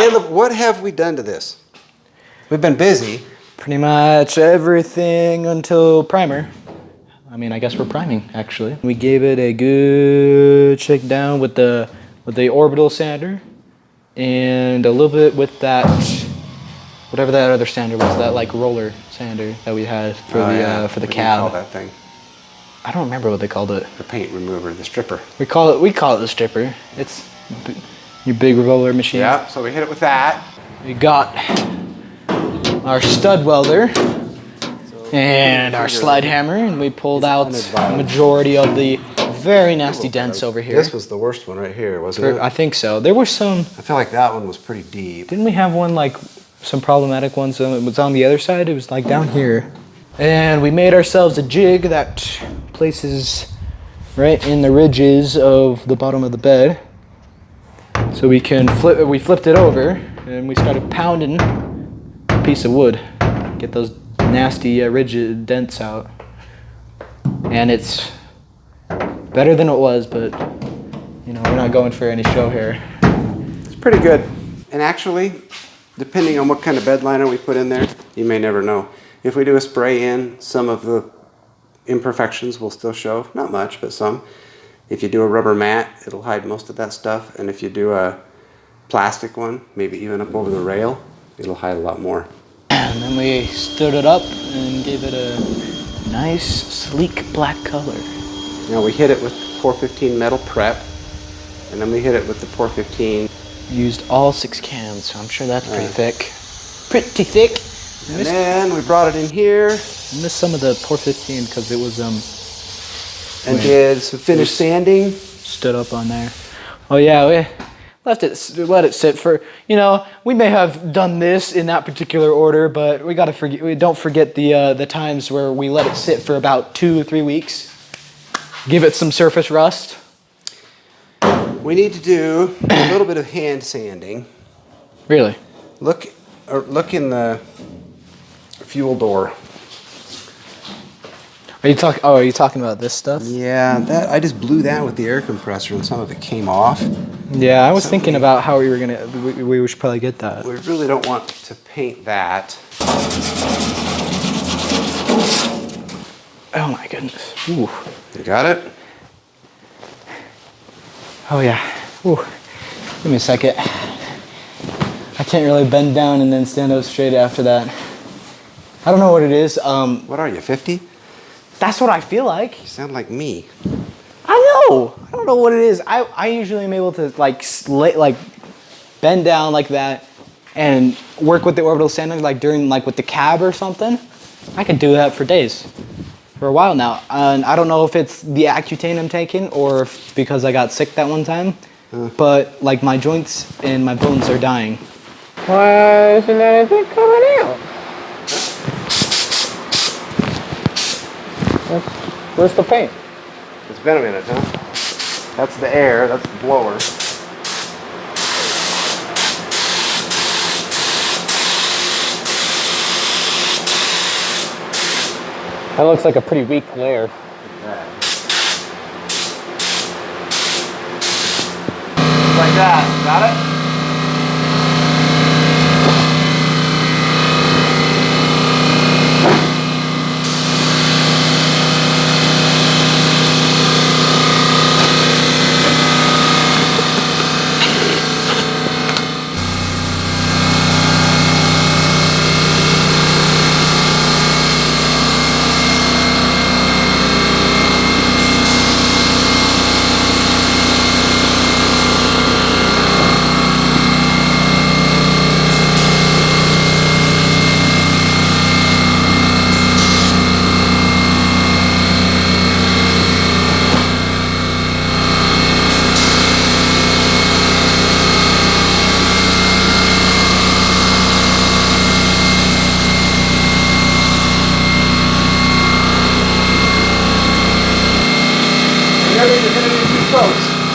Caleb, what have we done to this? We've been busy. Pretty much everything until primer. I mean, I guess we're priming, actually. We gave it a good shake down with the orbital sander and a little bit with that, whatever that other sander was, that like roller sander that we had for for the cab. What do you call that thing? I don't remember what they called it. The paint remover, the stripper. We call it the stripper. It's your big roller machine. Yeah, so we hit it with that. We got our stud welder and our slide hammer, and we pulled out the majority of the very nasty dents over here. This was the worst one right here, wasn't it? I think so. There were some. I feel like that one was pretty deep. Didn't we have one, like some problematic ones? It was on the other side. It was like down here. And we made ourselves a jig that places right in the ridges of the bottom of the bed. So we can flip it. We flipped it over and we started pounding a piece of wood. Get those nasty rigid dents out. And it's better than it was, but you know, we're not going for any show here. It's pretty good. And actually, depending on what kind of bed liner we put in there, you may never know. If we do a spray in, some of the imperfections will still show. Not much, but some. If you do a rubber mat, it'll hide most of that stuff. And if you do a plastic one, maybe even up over the rail, it'll hide a lot more. And then we stirred it up and gave it a nice, sleek black color. Now we hit it with 415 metal prep, and then we hit it with the 415. Used all 6 cans, so I'm sure that's pretty thick. Pretty thick. And then we brought it in here. I missed some of the 415 because it was and did some finish sanding. Stood up on there. Oh yeah, we let it sit for, you know, we may have done this in that particular order, but we gotta forget. We don't forget the times where we let it sit for about 2 or 3 weeks. Give it some surface rust. We need to do a little bit of hand sanding. Really? Look in the fuel door. Are you talking about this stuff? Yeah, that I just blew that with the air compressor and some of it came off. Yeah, I was thinking about how we were gonna. We should probably get that. We really don't want to paint that. Oh my goodness. Ooh. You got it? Oh yeah. Ooh. Give me a second. I can't really bend down and then stand up straight after that. I don't know what it is. What are you, 50? That's what I feel like. You sound like me. I know. I don't know what it is. I usually am able to like bend down like that and work with the orbital sander like during like with the cab or something. I could do that for days. For a while now. And I don't know if it's the Accutane I'm taking or if because I got sick that one time. But like my joints and my bones are dying. Why isn't anything coming out? Where's the paint? It's been a minute, huh? That's the air, that's the blower. That looks like a pretty weak layer. Like that, got it?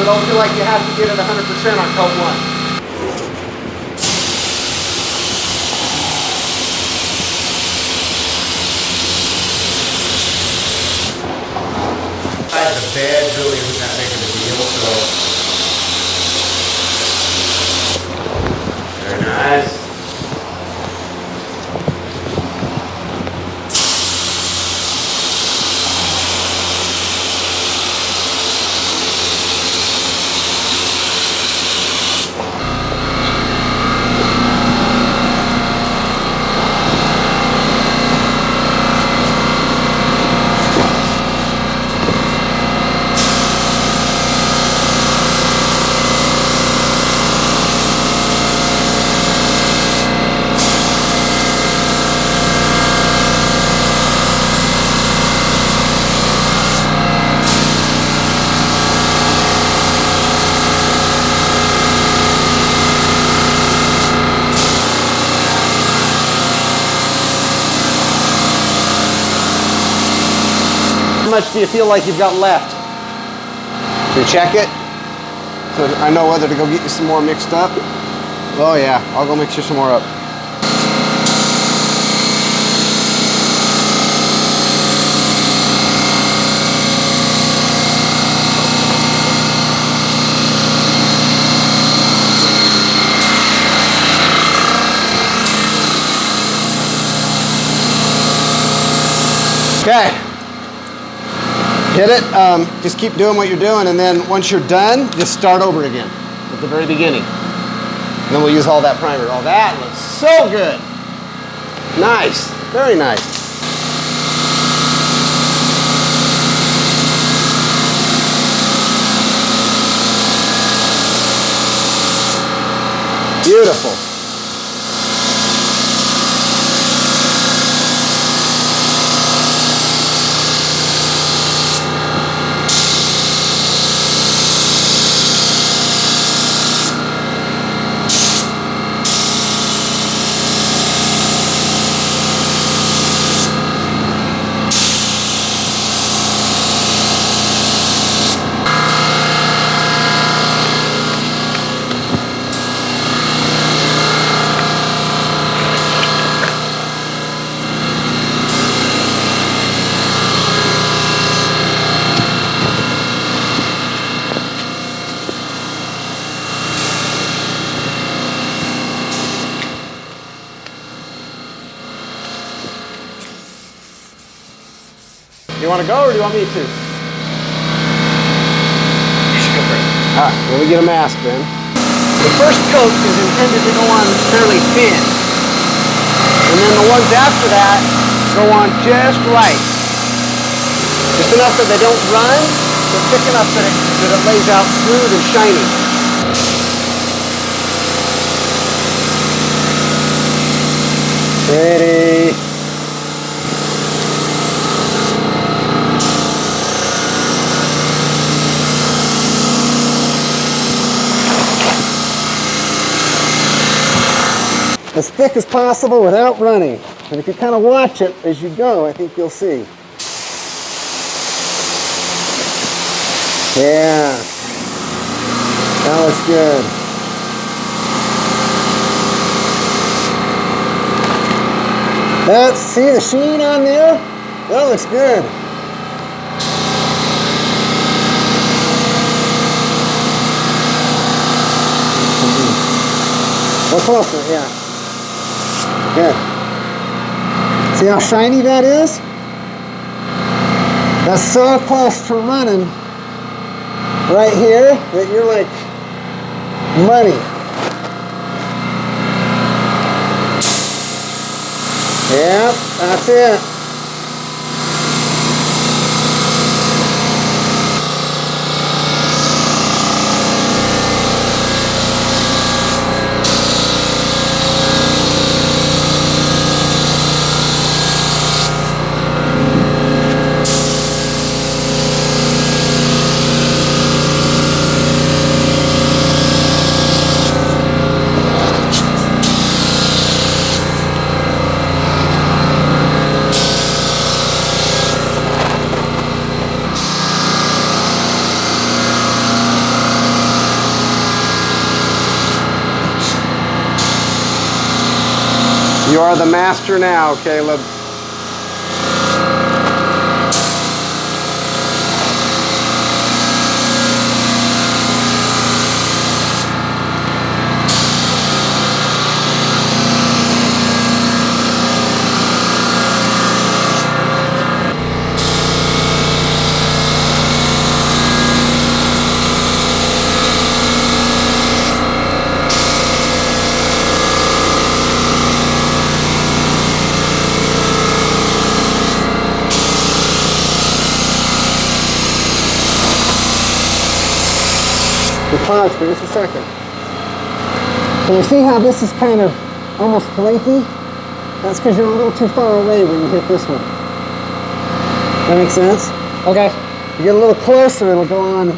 So don't feel like you have to get it 100% on coat 1. The bed really isn't that big of a deal, so there it How much do you feel like you've got left? You check it, so I know whether to go get you some more mixed up. Oh yeah, I'll go mix you some more up. Okay, get it, just keep doing what you're doing, and then once you're done, just start over again at the very beginning. And then we'll use all that primer. Oh, that looks so good. Nice, very nice. Beautiful. You want to go, or do you want me to? You should go first. All right, let me get a mask then. The first coat is intended to go on fairly thin. And then the ones after that go on just right. Just enough that they don't run, but thick enough that it lays out smooth and shiny. Pretty. As thick as possible without running. And if you kind of watch it as you go, I think you'll see. Yeah. That looks good. See the sheen on there? That looks good. Go closer, yeah. Good. See how shiny that is? That's so close to running right here that you're like money. Yep, that's it. You are the master now, Caleb. Pause for just a second. So you see how this is kind of almost flaky? That's because you're a little too far away when you hit this one. That makes sense? Okay. You get a little closer, it'll go on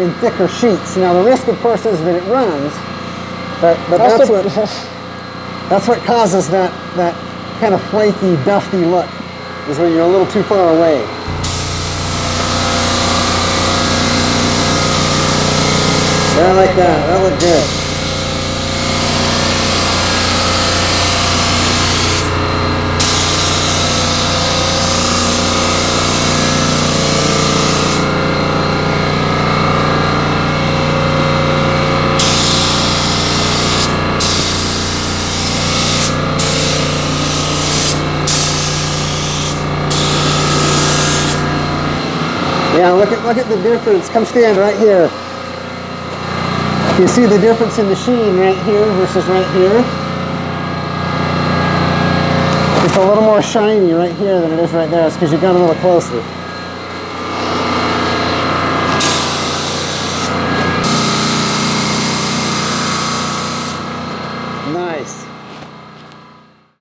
in thicker sheets. Now the risk, of course, is that it runs, but that's what causes that kind of flaky, dusty look, is when you're a little too far away. Yeah, I like that. That looked good. Yeah, look at the difference. Come stand right here. You see the difference in the sheen right here versus right here? It's a little more shiny right here than it is right there. It's because you got a little closer.